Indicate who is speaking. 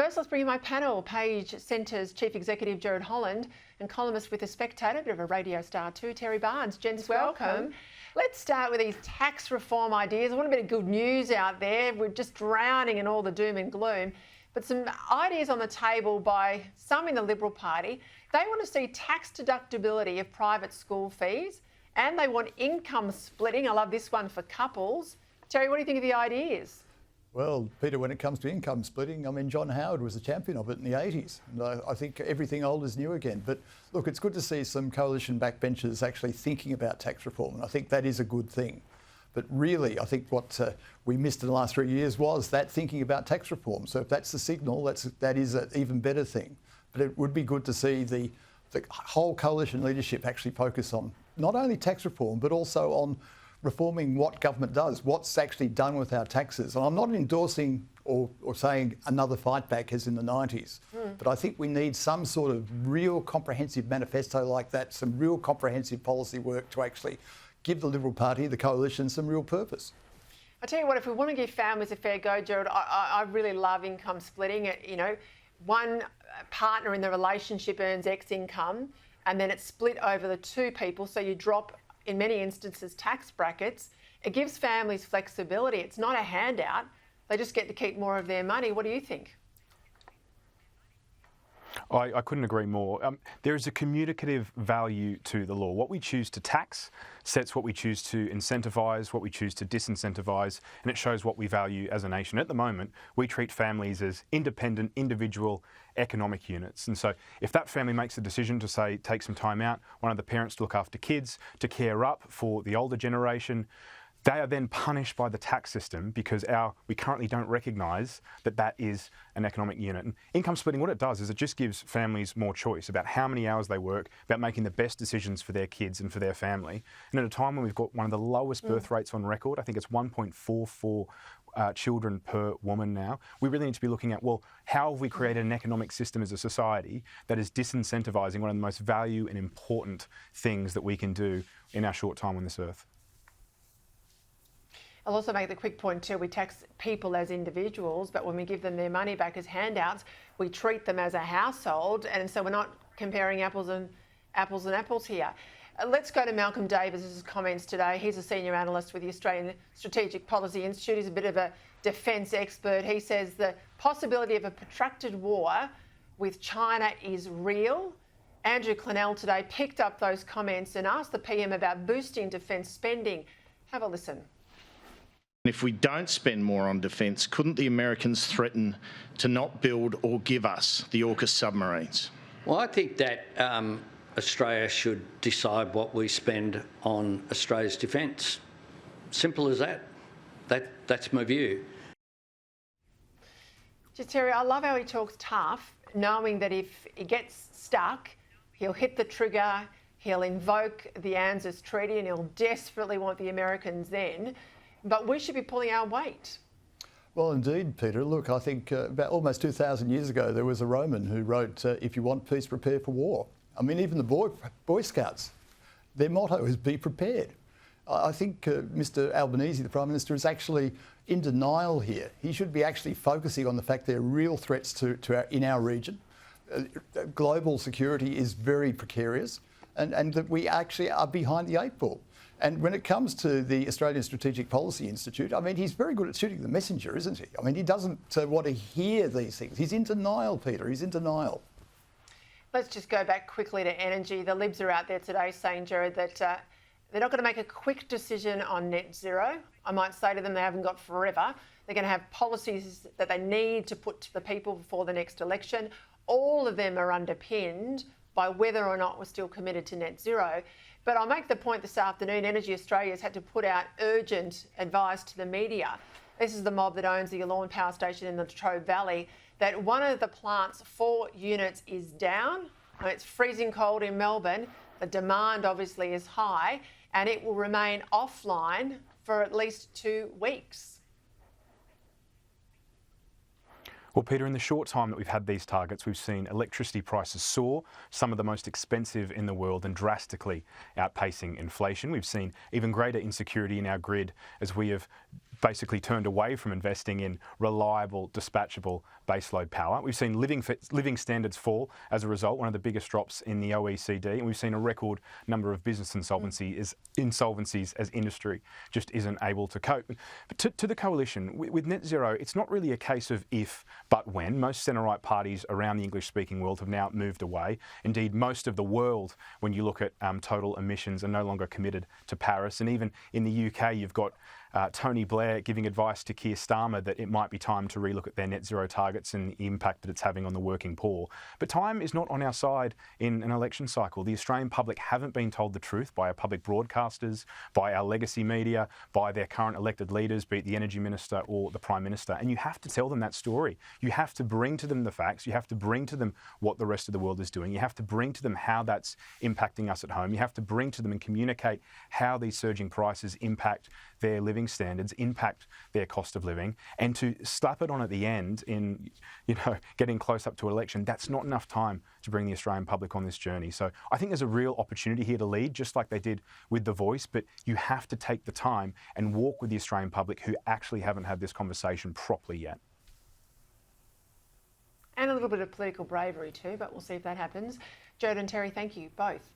Speaker 1: first, let's bring in my panel. Page Centre's Chief Executive Gerard Holland and columnist with the Spectator, a bit of a radio star too, Terry Barnes. Gents, welcome. Let's start with these tax reform ideas. I want a bit of good news out there. We're just drowning in all the doom and gloom. But some ideas on the table by some in the Liberal Party. They want to see tax deductibility of private school fees and they want income splitting. I love this one for couples. Terry, what do you think of the ideas?
Speaker 2: Well, Peter, when it comes to income splitting, I mean, John Howard was a champion of it in the 80s. And I think everything old is new again. But look, it's good to see some coalition backbenchers actually thinking about tax reform. And I think that is a good thing. But really, I think what we missed in the last 3 years was that thinking about tax reform. So if that's the signal, that is an even better thing. But it would be good to see the whole coalition leadership actually focus on not only tax reform, but also on reforming what government does, what's actually done with our taxes. And I'm not endorsing or saying another fight back as in the 90s, but I think we need some sort of real comprehensive manifesto like that, some real comprehensive policy work to actually give the Liberal Party, the coalition, some real purpose.
Speaker 1: I tell you what, if we want to give families a fair go, Gerard, I really love income splitting. You know, one partner in the relationship earns X income and then it's split over the two people, so you drop, in many instances, tax brackets. It gives families flexibility. It's not a handout. They just get to keep more of their money. What do you think?
Speaker 3: I couldn't agree more. There is a communicative value to the law. What we choose to tax sets what we choose to incentivise, what we choose to disincentivise, and it shows what we value as a nation. At the moment, we treat families as independent, individual economic units. And so if that family makes a decision to, say, take some time out, one of the parents to look after kids, to care up for the older generation, they are then punished by the tax system because we currently don't recognise that is an economic unit. And income splitting, what it does is it just gives families more choice about how many hours they work, about making the best decisions for their kids and for their family. And at a time when we've got one of the lowest birth rates on record, I think it's 1.44 children per woman now, we really need to be looking at, well, how have we created an economic system as a society that is disincentivising one of the most value and important things that we can do in our short time on this earth?
Speaker 1: I'll also make the quick point too, we tax people as individuals, but when we give them their money back as handouts, we treat them as a household, and so we're not comparing apples and apples here. Let's go to Malcolm Davis's comments today. He's a senior analyst with the Australian Strategic Policy Institute. He's a bit of a defence expert. He says the possibility of a protracted war with China is real. Andrew Clennell today picked up those comments and asked the PM about boosting defence spending. Have a listen.
Speaker 4: If we don't spend more on defence, couldn't the Americans threaten to not build or give us the AUKUS submarines?
Speaker 5: Well, I think that Australia should decide what we spend on Australia's defence. Simple as that. That's my view.
Speaker 1: Just Terry, I love how he talks tough, knowing that if he gets stuck, he'll hit the trigger, he'll invoke the ANZUS Treaty and he'll desperately want the Americans then. But we should be pulling our weight.
Speaker 2: Well, indeed, Peter. Look, I think about almost 2,000 years ago, there was a Roman who wrote, if you want peace, prepare for war. I mean, even the Boy Scouts, their motto is be prepared. I think Mr Albanese, the Prime Minister, is actually in denial here. He should be actually focusing on the fact there are real threats in our region. Global security is very precarious and that we actually are behind the 8 ball. And when it comes to the Australian Strategic Policy Institute, I mean, he's very good at shooting the messenger, isn't he? I mean, he doesn't want to hear these things. He's in denial, Peter. He's in denial.
Speaker 1: Let's just go back quickly to energy. The Libs are out there today saying, Gerard, that they're not going to make a quick decision on net zero. I might say to them they haven't got forever. They're going to have policies that they need to put to the people before the next election. All of them are underpinned by whether or not we're still committed to net zero. But I'll make the point this afternoon, Energy Australia has had to put out urgent advice to the media. This is the mob that owns the Yallourn Power Station in the Latrobe Valley, that one of the plant's 4 units is down. It's freezing cold in Melbourne. The demand obviously is high and it will remain offline for at least 2 weeks.
Speaker 3: Well, Peter, in the short time that we've had these targets, we've seen electricity prices soar, some of the most expensive in the world and drastically outpacing inflation. We've seen even greater insecurity in our grid as we have basically turned away from investing in reliable, dispatchable baseload power. We've seen living standards fall as a result, one of the biggest drops in the OECD, and we've seen a record number of business insolvencies as industry just isn't able to cope. But to the coalition, with net zero, it's not really a case of if, but when. Most centre-right parties around the English-speaking world have now moved away. Indeed, most of the world, when you look at total emissions, are no longer committed to Paris. And even in the UK, you've got Tony Blair giving advice to Keir Starmer that it might be time to relook at their net zero targets and the impact that it's having on the working poor. But time is not on our side in an election cycle. The Australian public haven't been told the truth by our public broadcasters, by our legacy media, by their current elected leaders, be it the Energy Minister or the Prime Minister. And you have to tell them that story. You have to bring to them the facts. You have to bring to them what the rest of the world is doing. You have to bring to them how that's impacting us at home. You have to bring to them and communicate how these surging prices impact their living standards, impact their cost of living, and to slap it on at the end in, getting close up to election, that's not enough time to bring the Australian public on this journey. So I think there's a real opportunity here to lead, just like they did with The Voice, but you have to take the time and walk with the Australian public who actually haven't had this conversation properly yet.
Speaker 1: And a little bit of political bravery too, but we'll see if that happens. Jared and Terry, thank you both.